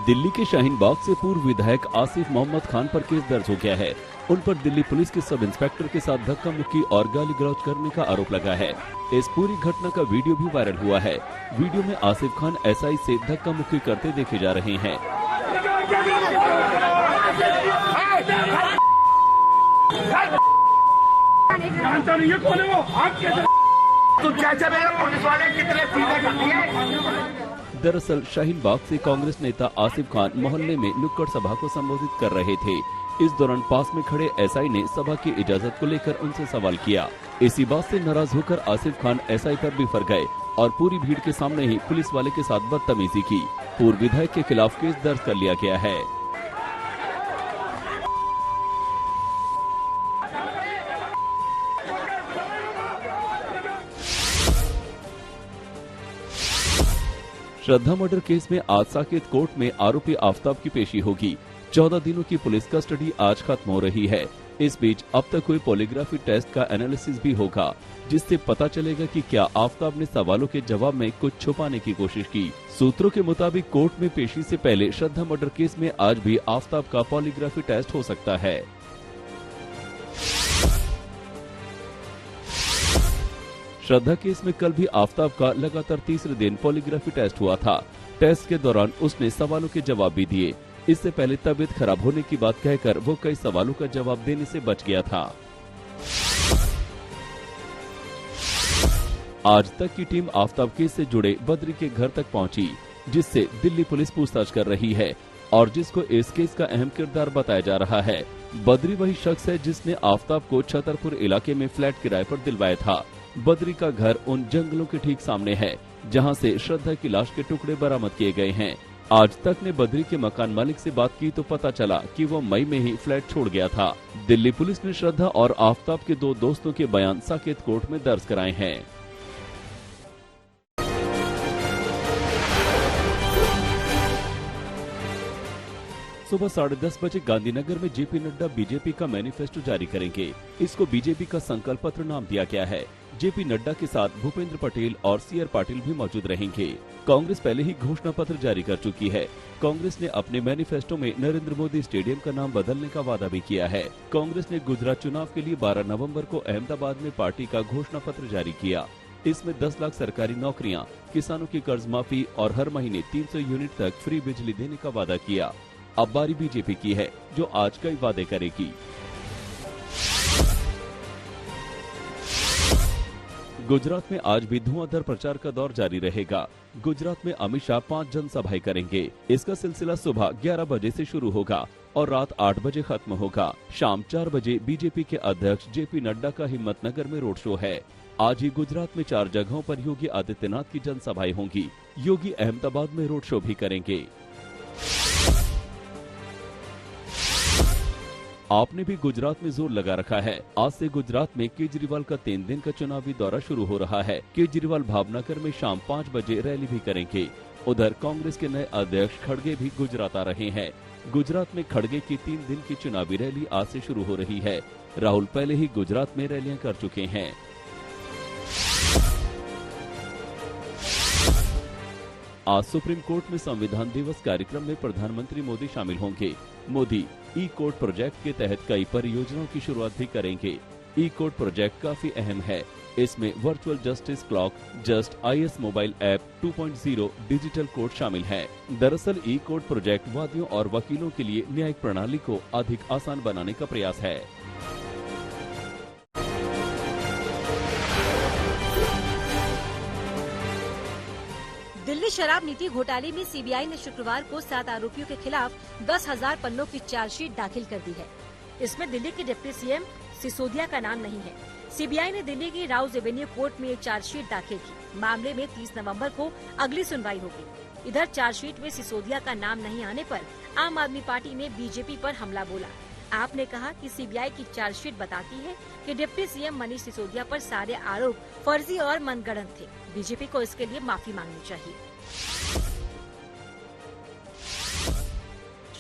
दिल्ली के शाहीन बाग से पूर्व विधायक आसिफ मोहम्मद खान पर केस दर्ज हो गया है। उन पर दिल्ली पुलिस के सब इंस्पेक्टर के साथ धक्का मुक्की और गाली गलौज करने का आरोप लगा है। इस पूरी घटना का वीडियो भी वायरल हुआ है। वीडियो में आसिफ खान एसआई से धक्का मुक्की करते देखे जा रहे हैं। जानता नहीं है कौन है वो? तो पुलिस वाले कितने सीधे करती है। दरअसल शाहीन बाग से कांग्रेस नेता आसिफ खान मोहल्ले में नुक्कड़ सभा को संबोधित कर रहे थे। इस दौरान पास में खड़े एसआई ने सभा की इजाजत को लेकर उनसे सवाल किया। इसी बात से नाराज होकर आसिफ खान एसआई पर बिफर गए और पूरी भीड़ के सामने ही पुलिस वाले के साथ बदतमीजी की। पूर्व विधायक के खिलाफ केस दर्ज कर लिया गया है। श्रद्धा मर्डर केस में आज साकेत कोर्ट में आरोपी आफताब की पेशी होगी। 14 दिनों की पुलिस कस्टडी आज खत्म हो रही है। इस बीच अब तक हुए पॉलीग्राफी टेस्ट का एनालिसिस भी होगा, जिससे पता चलेगा कि क्या आफताब ने सवालों के जवाब में कुछ छुपाने की कोशिश की। सूत्रों के मुताबिक कोर्ट में पेशी से पहले श्रद्धा मर्डर केस में आज भी आफताब का पॉलीग्राफी टेस्ट हो सकता है। श्रद्धा केस में कल भी आफताब का लगातार तीसरे दिन पॉलीग्राफी टेस्ट हुआ था। टेस्ट के दौरान उसने सवालों के जवाब भी दिए। इससे पहले तबीयत खराब होने की बात कहकर वो कई सवालों का जवाब देने से बच गया था। आज तक की टीम आफताब केस से जुड़े बद्री के घर तक पहुंची, जिससे दिल्ली पुलिस पूछताछ कर रही है और जिसको इस केस का अहम किरदार बताया जा रहा है। बद्री वही शख्स है जिसने आफताब को छतरपुर इलाके में फ्लैट किराए पर दिलवाया था। बद्री का घर उन जंगलों के ठीक सामने है जहां से श्रद्धा की लाश के टुकड़े बरामद किए गए हैं। आज तक ने बद्री के मकान मालिक से बात की तो पता चला कि वो मई में ही फ्लैट छोड़ गया था। दिल्ली पुलिस ने श्रद्धा और आफताब के 2 दोस्तों के बयान साकेत कोर्ट में दर्ज कराए हैं। सुबह 10:30 बजे गांधीनगर में जेपी नड्डा बीजेपी का मैनिफेस्टो जारी करेंगे। इसको बीजेपी का संकल्प पत्र नाम दिया गया है। जेपी नड्डा के साथ भूपेंद्र पटेल और सीआर पाटिल भी मौजूद रहेंगे। कांग्रेस पहले ही घोषणा पत्र जारी कर चुकी है। कांग्रेस ने अपने मैनिफेस्टो में नरेंद्र मोदी स्टेडियम का नाम बदलने का वादा भी किया है। कांग्रेस ने गुजरात चुनाव के लिए 12 नवंबर को अहमदाबाद में पार्टी का घोषणा पत्र जारी किया। इसमें 10 लाख सरकारी नौकरियां, किसानों की कर्ज माफी और हर महीने 300 यूनिट तक फ्री बिजली देने का वादा किया। अब बारी बीजेपी की है, जो आज कई वादे करेगी। गुजरात में आज भी धुआंधार प्रचार का दौर जारी रहेगा। गुजरात में अमित शाह 5 जनसभाएं करेंगे। इसका सिलसिला सुबह 11 बजे से शुरू होगा और रात 8 बजे खत्म होगा। शाम 4 बजे बीजेपी के अध्यक्ष जेपी नड्डा का हिम्मतनगर में रोड शो है। आज ही गुजरात में 4 जगहों पर योगी आदित्यनाथ की जनसभाएं होंगी। योगी अहमदाबाद में रोड शो भी करेंगे। आपने भी गुजरात में जोर लगा रखा है। आज से गुजरात में केजरीवाल का 3 दिन का चुनावी दौरा शुरू हो रहा है। केजरीवाल भावनगर में शाम 5 बजे रैली भी करेंगे। उधर कांग्रेस के नए अध्यक्ष खड़गे भी गुजरात आ रहे हैं। गुजरात में खड़गे की 3 दिन की चुनावी रैली आज से शुरू हो रही है। राहुल पहले ही गुजरात में रैलियां कर चुके हैं। आज सुप्रीम कोर्ट में संविधान दिवस कार्यक्रम में प्रधानमंत्री मोदी शामिल होंगे। मोदी ई कोर्ट प्रोजेक्ट के तहत कई परियोजनाओं की शुरुआत भी करेंगे। ई कोर्ट प्रोजेक्ट काफी अहम है। इसमें virtual justice clock, just IS mobile app 2.0 digital court शामिल है। दरअसल ई कोर्ट प्रोजेक्ट वादियों और वकीलों के लिए न्यायिक प्रणाली को अधिक आसान बनाने का प्रयास है। दिल्ली शराब नीति घोटाले में सीबीआई ने शुक्रवार को 7 आरोपियों के खिलाफ 10,000 पन्नों की चार्जशीट दाखिल कर दी है। इसमें दिल्ली के डिप्टी सीएम सिसोदिया का नाम नहीं है। सीबीआई ने दिल्ली की राउज एवेन्यू कोर्ट में एक चार्जशीट दाखिल की। मामले में 30 नवंबर को अगली सुनवाई होगी। इधर चार्जशीट में सिसोदिया का नाम नहीं आने पर आम आदमी पार्टी ने बीजेपी पर हमला बोला। आपने कहा कि सीबीआई की चार्जशीट बताती है कि डिप्टी सीएम मनीष सिसोदिया पर सारे आरोप फर्जी और मनगढ़ंत थे। बीजेपी को इसके लिए माफी मांगनी चाहिए।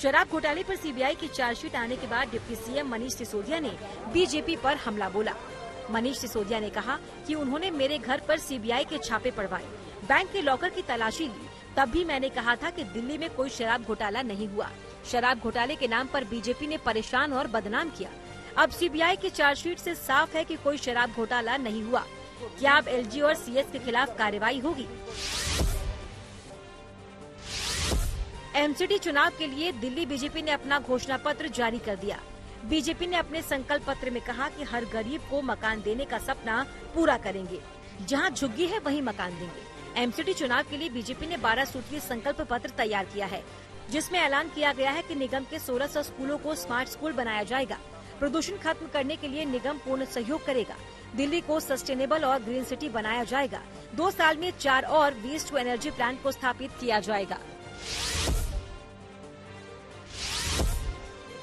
शराब घोटाले पर सीबीआई की चार्जशीट आने के बाद डिप्टी सीएम मनीष सिसोदिया ने बीजेपी पर हमला बोला। मनीष सिसोदिया ने कहा कि उन्होंने मेरे घर पर सीबीआई के छापे पड़वाए, बैंक के लॉकर की तलाशी ली, तब भी मैंने कहा था कि दिल्ली में कोई शराब घोटाला नहीं हुआ। शराब घोटाले के नाम पर बीजेपी ने परेशान और बदनाम किया। अब सीबीआई की चार्जशीट से साफ है कि कोई शराब घोटाला नहीं हुआ। क्या अब एलजी और सीएस के खिलाफ कार्रवाई होगी? एमसीडी चुनाव के लिए दिल्ली बीजेपी ने अपना घोषणा पत्र जारी कर दिया। बीजेपी ने अपने संकल्प पत्र में कहा कि हर गरीब को मकान देने का सपना पूरा करेंगे, जहां झुग्गी है वहीं मकान देंगे। एमसीडी चुनाव के लिए बीजेपी ने 12 सूत्रीय संकल्प पत्र तैयार किया है, जिसमें ऐलान किया गया है कि निगम के 1600 स्कूलों को स्मार्ट स्कूल बनाया जाएगा। प्रदूषण खत्म करने के लिए निगम पूर्ण सहयोग करेगा। दिल्ली को सस्टेनेबल और ग्रीन सिटी बनाया जाएगा। 2 साल में 4 और वेस्ट टू एनर्जी प्लांट को स्थापित किया जाएगा।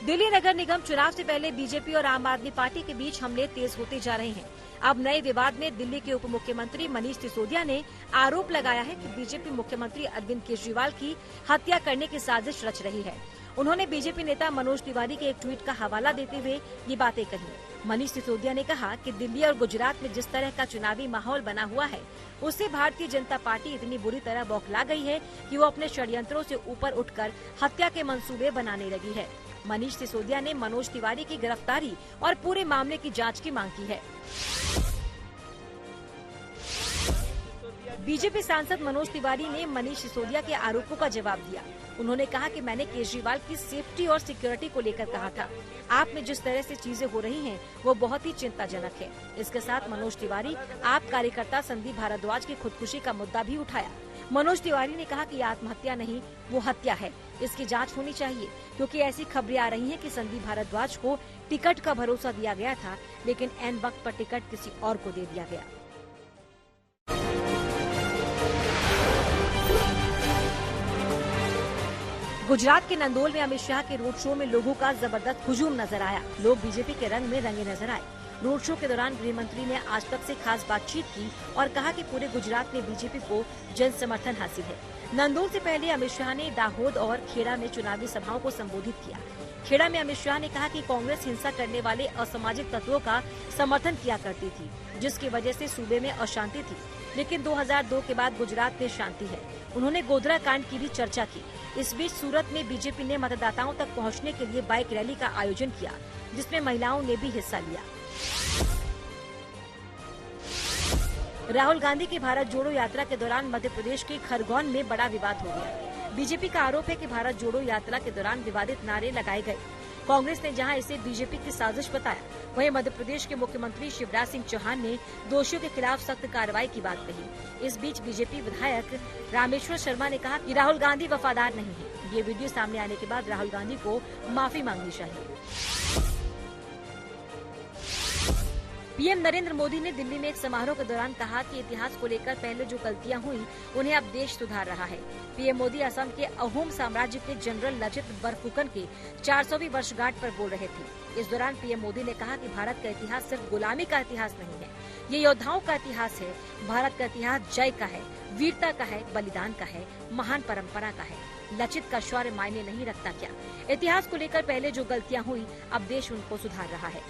दिल्ली नगर निगम चुनाव से पहले बीजेपी और आम आदमी पार्टी के बीच हमले तेज होते जा रहे हैं। अब नए विवाद में दिल्ली के उप मुख्यमंत्री मनीष सिसोदिया ने आरोप लगाया है कि बीजेपी मुख्यमंत्री अरविंद केजरीवाल की हत्या करने की साजिश रच रही है। उन्होंने बीजेपी नेता मनोज तिवारी के एक ट्वीट का हवाला देते हुए ये बातें कही। मनीष सिसोदिया ने कहा कि दिल्ली और गुजरात में जिस तरह का चुनावी माहौल बना हुआ है, उससे भारतीय जनता पार्टी इतनी बुरी तरह बौखला गई है कि वो अपने षड्यंत्रों से ऊपर उठकर हत्या के मंसूबे बनाने लगी है। मनीष सिसोदिया ने मनोज तिवारी की गिरफ्तारी और पूरे मामले की जांच की मांग की है। बीजेपी सांसद मनोज तिवारी ने मनीष सिसोदिया के आरोपों का जवाब दिया। उन्होंने कहा कि मैंने केजरीवाल की सेफ्टी और सिक्योरिटी को लेकर कहा था। आप में जिस तरह से चीजें हो रही हैं, वो बहुत ही चिंताजनक है। इसके साथ मनोज तिवारी आप कार्यकर्ता संदीप भारद्वाज की खुदकुशी का मुद्दा भी उठाया। मनोज तिवारी ने कहा कि आत्महत्या नहीं, वो हत्या है। इसकी जांच होनी चाहिए, क्योंकि ऐसी खबरें आ रही हैं कि संदीप भारद्वाज को टिकट का भरोसा दिया गया था, लेकिन ऐन वक्त पर टिकट किसी और को दे दिया गया। गुजरात के नंदोल में अमित शाह के रोड शो में लोगों का जबरदस्त हुजूम नजर आया। लोग बीजेपी के रंग में रंगे नजर आए। रोड शो के दौरान गृह मंत्री ने आज तक से खास बातचीत की और कहा कि पूरे गुजरात में बीजेपी को जन समर्थन हासिल है। नंदोल से पहले अमित शाह ने दाहोद और खेड़ा में चुनावी सभाओं को संबोधित किया। खेड़ा में अमित शाह ने कहा कि कांग्रेस हिंसा करने वाले असामाजिक तत्वों का समर्थन किया करती थी, जिसकी वजह से सूबे में अशांति थी, लेकिन 2002 के बाद गुजरात में शांति है। उन्होंने गोधरा कांड की भी चर्चा की। इस बीच सूरत में बीजेपी ने मतदाताओं तक पहुंचने के लिए बाइक रैली का आयोजन किया, जिसमें महिलाओं ने भी हिस्सा लिया। राहुल गांधी की भारत जोड़ो यात्रा के दौरान मध्य प्रदेश के खरगोन में बड़ा विवाद हो गया। बीजेपी का आरोप है कि भारत जोड़ो यात्रा के दौरान विवादित नारे लगाए गए। कांग्रेस ने जहां इसे बीजेपी की साजिश बताया, वहीं मध्य प्रदेश के मुख्यमंत्री शिवराज सिंह चौहान ने दोषियों के खिलाफ सख्त कार्रवाई की बात कही। इस बीच बीजेपी विधायक रामेश्वर शर्मा ने कहा कि राहुल गांधी वफादार नहीं है। ये वीडियो सामने आने के बाद राहुल गांधी को माफी मांगनी चाहिए। पीएम नरेंद्र मोदी ने दिल्ली में एक समारोह के दौरान कहा कि इतिहास को लेकर पहले जो गलतियां हुई, उन्हें अब देश सुधार रहा है। पीएम मोदी असम के अहोम साम्राज्य के जनरल लचित बरफुकन के 400वीं वर्षगांठ पर बोल रहे थे। इस दौरान पीएम मोदी ने कहा कि भारत का इतिहास सिर्फ गुलामी का इतिहास नहीं है, ये योद्धाओं का इतिहास है। भारत का इतिहास जय का है, वीरता का है, बलिदान का है, महान परंपरा का है। लचित का शौर्य मायने नहीं रखता क्या? इतिहास को लेकर पहले जो गलतियां हुई, अब देश उनको सुधार रहा है।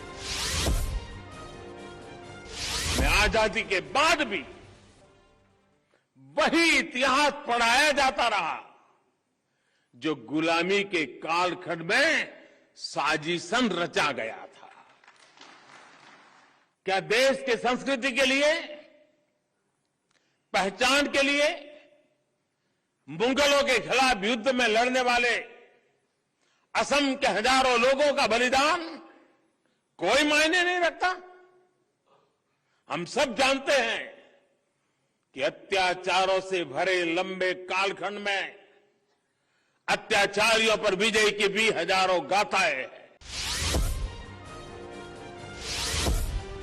आजादी के बाद भी वही इतिहास पढ़ाया जाता रहा जो गुलामी के कालखंड में साजिशन रचा गया था। क्या देश के संस्कृति के लिए, पहचान के लिए मुगलों के खिलाफ युद्ध में लड़ने वाले असम के हजारों लोगों का बलिदान कोई मायने नहीं रखता? हम सब जानते हैं कि अत्याचारों से भरे लंबे कालखंड में अत्याचारियों पर विजय की भी हजारों गाथाएं हैं।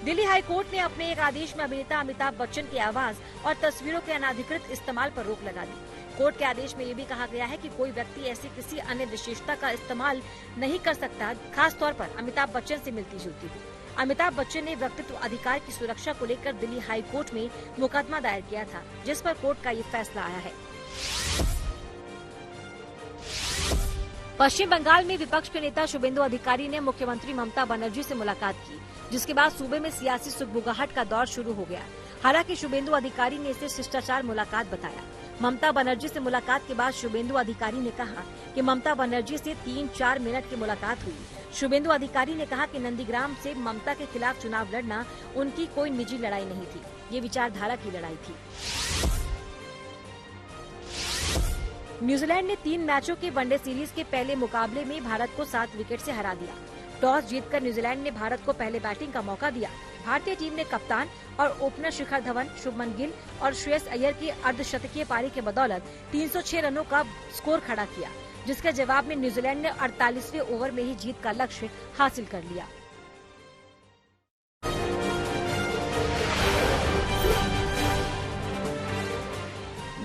दिल्ली हाईकोर्ट ने अपने एक आदेश में अभिनेता अमिताभ बच्चन की आवाज और तस्वीरों के अनाधिकृत इस्तेमाल पर रोक लगा दी। कोर्ट के आदेश में ये भी कहा गया है कि कोई व्यक्ति ऐसी किसी अन्य विशेषता का इस्तेमाल नहीं कर सकता, खास तौर पर अमिताभ बच्चन से मिलती जुलती हो। अमिताभ बच्चन ने व्यक्तित्व अधिकार की सुरक्षा को लेकर दिल्ली हाई कोर्ट में मुकदमा दायर किया था, जिस पर कोर्ट का ये फैसला आया है। पश्चिम बंगाल में विपक्ष के नेता शुभेंदु अधिकारी ने मुख्यमंत्री ममता बनर्जी से मुलाकात की। जिसके बाद सूबे में सियासी सुगबुगाहट का दौर शुरू हो गया। हालांकि शुभेंदु अधिकारी ने इसे शिष्टाचार मुलाकात बताया। ममता बनर्जी से मुलाकात के बाद शुभेंदु अधिकारी ने कहा कि ममता बनर्जी से 3-4 मिनट की मुलाकात हुई। शुभेंदु अधिकारी ने कहा कि नंदीग्राम से ममता के खिलाफ चुनाव लड़ना उनकी कोई निजी लड़ाई नहीं थी, ये विचारधारा की लड़ाई थी। न्यूजीलैंड ने 3 मैचों के वनडे सीरीज के पहले मुकाबले में भारत को 7 विकेट से हरा दिया। टॉस जीतकर न्यूजीलैंड ने भारत को पहले बैटिंग का मौका दिया। भारतीय टीम ने कप्तान और ओपनर शिखर धवन, शुभमन गिल और श्रेयस अय्यर की अर्धशतकीय पारी के बदौलत 306 रनों का स्कोर खड़ा किया, जिसके जवाब में न्यूजीलैंड ने 48वें ओवर में ही जीत का लक्ष्य हासिल कर लिया।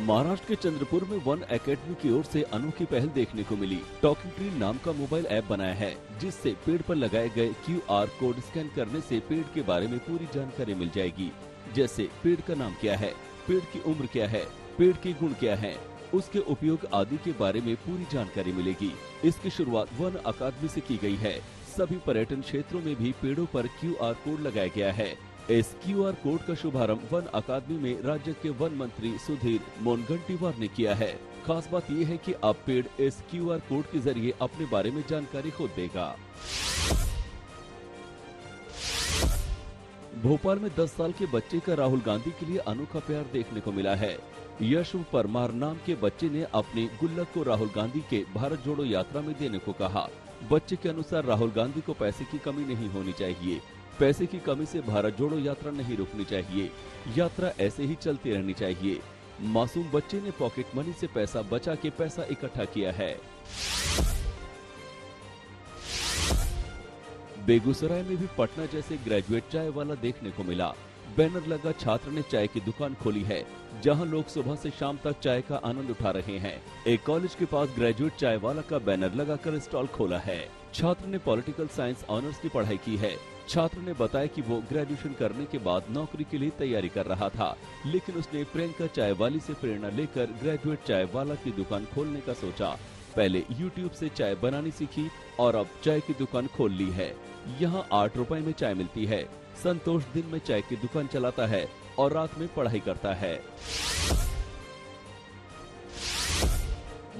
महाराष्ट्र के चंद्रपुर में वन एकेडमी की ओर से अनोखी पहल देखने को मिली। टॉकिंग ट्री नाम का मोबाइल ऐप बनाया है, जिससे पेड़ पर लगाए गए QR कोड स्कैन करने से पेड़ के बारे में पूरी जानकारी मिल जाएगी। जैसे पेड़ का नाम क्या है, पेड़ की उम्र क्या है, पेड़ के गुण क्या है, उसके उपयोग आदि के बारे में पूरी जानकारी मिलेगी। इसकी शुरुआत वन अकादमी से की गई है। सभी पर्यटन क्षेत्रों में भी पेड़ों पर QR कोड लगाया गया है। इस QR कोड का शुभारंभ वन अकादमी में राज्य के वन मंत्री सुधीर मुनगंटीवार ने किया है। खास बात यह है कि अब पेड़ इस QR कोड के जरिए अपने बारे में जानकारी खुद देगा। भोपाल में 10 साल के बच्चे का राहुल गांधी के लिए अनोखा प्यार देखने को मिला है। यश परमार नाम के बच्चे ने अपनी गुल्लक को राहुल गांधी के भारत जोड़ो यात्रा में देने को कहा। बच्चे के अनुसार राहुल गांधी को पैसे की कमी नहीं होनी चाहिए। पैसे की कमी से भारत जोड़ो यात्रा नहीं रुकनी चाहिए। यात्रा ऐसे ही चलती रहनी चाहिए। मासूम बच्चे ने पॉकेट मनी से पैसा बचा के पैसा इकट्ठा किया है। बेगूसराय में भी पटना जैसे ग्रेजुएट चाय वाला देखने को मिला। बैनर लगा छात्र ने चाय की दुकान खोली है, जहां लोग सुबह से शाम तक चाय का आनंद उठा रहे हैं। एक कॉलेज के पास ग्रेजुएट चाय वाला का बैनर लगाकर स्टॉल खोला है। छात्र ने पॉलिटिकल साइंस ऑनर्स की पढ़ाई की है। छात्र ने बताया कि वो ग्रेजुएशन करने के बाद नौकरी के लिए तैयारी कर रहा था, लेकिन उसने प्रियंका चाय वाली से प्रेरणा लेकर ग्रेजुएट चाय वाला की दुकान खोलने का सोचा। पहले YouTube से चाय बनानी सीखी और अब चाय की दुकान खोल ली है। यहाँ 8 रुपए में चाय मिलती है। संतोष दिन में चाय की दुकान चलाता है और रात में पढ़ाई करता है।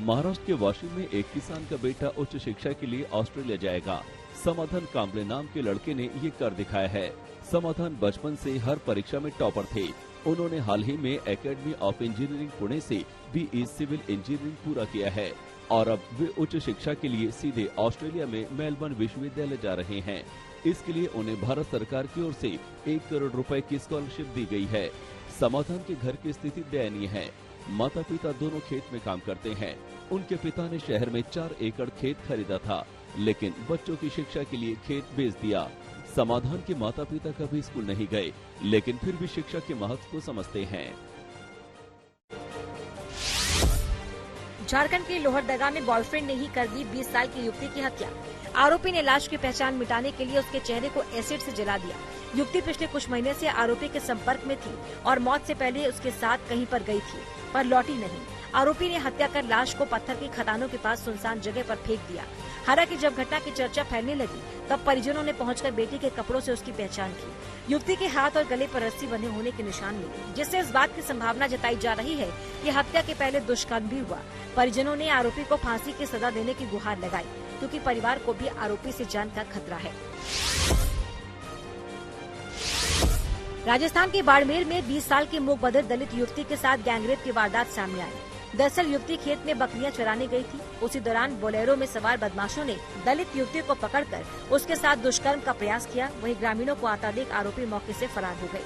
महाराष्ट्र के वाशिम में एक किसान का बेटा उच्च शिक्षा के लिए ऑस्ट्रेलिया जाएगा। समाधान कांबले नाम के लड़के ने ये कर दिखाया है। समाधान बचपन से हर परीक्षा में टॉपर थे। उन्होंने हाल ही में एकेडमी ऑफ इंजीनियरिंग पुणे से BE सिविल इंजीनियरिंग पूरा किया है और अब वे उच्च शिक्षा के लिए सीधे ऑस्ट्रेलिया में मेलबर्न विश्वविद्यालय जा रहे हैं। इसके लिए उन्हें भारत सरकार की ओर से 1 करोड़ रुपए की स्कॉलरशिप दी गई है। समाधान के घर की स्थिति दयनीय है। माता पिता दोनों खेत में काम करते हैं। उनके पिता ने शहर में 4 एकड़ खेत खरीदा था, लेकिन बच्चों की शिक्षा के लिए खेत बेच दिया। समाधान के माता पिता कभी स्कूल नहीं गए, लेकिन फिर भी शिक्षा के महत्व को समझते हैं। झारखंड के लोहरदगा में बॉयफ्रेंड ने ही कर दी 20 साल की युवती की हत्या। आरोपी ने लाश की पहचान मिटाने के लिए उसके चेहरे को एसिड से जला दिया। युवती पिछले कुछ महीने से आरोपी के संपर्क में थी और मौत से पहले उसके साथ कहीं पर गई थी, पर लौटी नहीं। आरोपी ने हत्या कर लाश को पत्थर की खदानों के पास सुनसान जगह पर फेंक दिया। हालांकि जब घटना की चर्चा फैलने लगी, तब परिजनों ने पहुंचकर बेटी के कपड़ों से उसकी पहचान की। युवती के हाथ और गले पर रस्सी बंधे होने के निशान मिले, जिससे इस बात की संभावना जताई जा रही है कि हत्या के पहले दुष्कर्म भी हुआ। परिजनों ने आरोपी को फांसी की सजा देने की गुहार लगाई, क्योंकि परिवार को भी आरोपी से जान का खतरा है। राजस्थान के बाड़मेर में 20 साल की मूक बधिर दलित युवती के साथ गैंगरेप की वारदात सामने आई। दरअसल युवती खेत में बकरियां चराने गई थी। उसी दौरान बोलेरो में सवार बदमाशों ने दलित युवती को पकड़कर उसके साथ दुष्कर्म का प्रयास किया। वहीं ग्रामीणों को आता देख आरोपी मौके से फरार हो गए।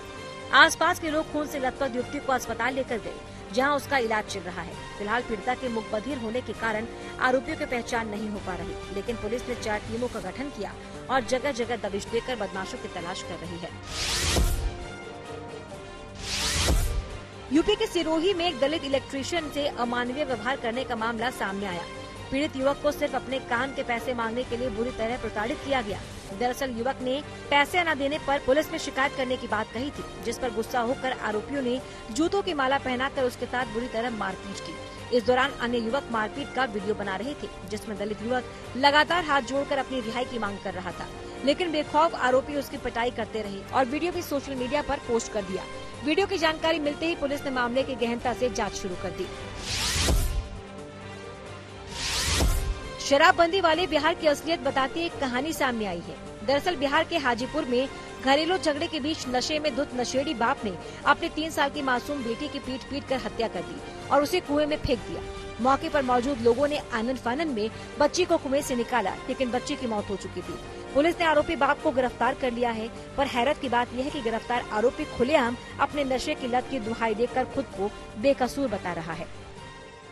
आसपास के लोग खून से लथपथ युवती को अस्पताल लेकर गए, जहां उसका इलाज चल रहा है। फिलहाल पीड़िता के मूक बधिर होने के कारण आरोपियों की पहचान नहीं हो पा रही, लेकिन पुलिस ने 4 टीमों का गठन किया और जगह जगह दबिश देकर बदमाशों की तलाश कर रही है। यूपी के सिरोही में एक दलित इलेक्ट्रीशियन से अमानवीय व्यवहार करने का मामला सामने आया। पीड़ित युवक को सिर्फ अपने काम के पैसे मांगने के लिए बुरी तरह प्रताड़ित किया गया। दरअसल युवक ने पैसे न देने पर पुलिस में शिकायत करने की बात कही थी, जिस पर गुस्सा होकर आरोपियों ने जूतों की माला पहनाकर उसके साथ बुरी तरह मारपीट की। इस दौरान अन्य युवक मारपीट का वीडियो बना रहे थे, जिसमें दलित युवक लगातार हाथ जोड़कर अपनी रिहाई की मांग कर रहा था। लेकिन बेखौफ आरोपी उसकी पिटाई करते रहे और वीडियो भी सोशल मीडिया पर पोस्ट कर दिया। वीडियो की जानकारी मिलते ही पुलिस ने मामले की गहनता से जांच शुरू कर दी। शराबबंदी वाले बिहार की असलियत बताती एक कहानी सामने आई है। दरअसल बिहार के हाजीपुर में घरेलू झगड़े के बीच नशे में धुत नशेड़ी बाप ने अपनी 3 साल की मासूम बेटी की पीट कर हत्या कर दी और उसे कुएं में फेंक दिया। मौके पर मौजूद लोगों ने आनन फानन में बच्ची को कुएं से निकाला, लेकिन बच्ची की मौत हो चुकी थी। पुलिस ने आरोपी बाप को गिरफ्तार कर लिया है, पर हैरत की बात यह है कि गिरफ्तार आरोपी खुलेआम अपने नशे की लत की दुहाई देकर खुद को बेकसूर बता रहा है।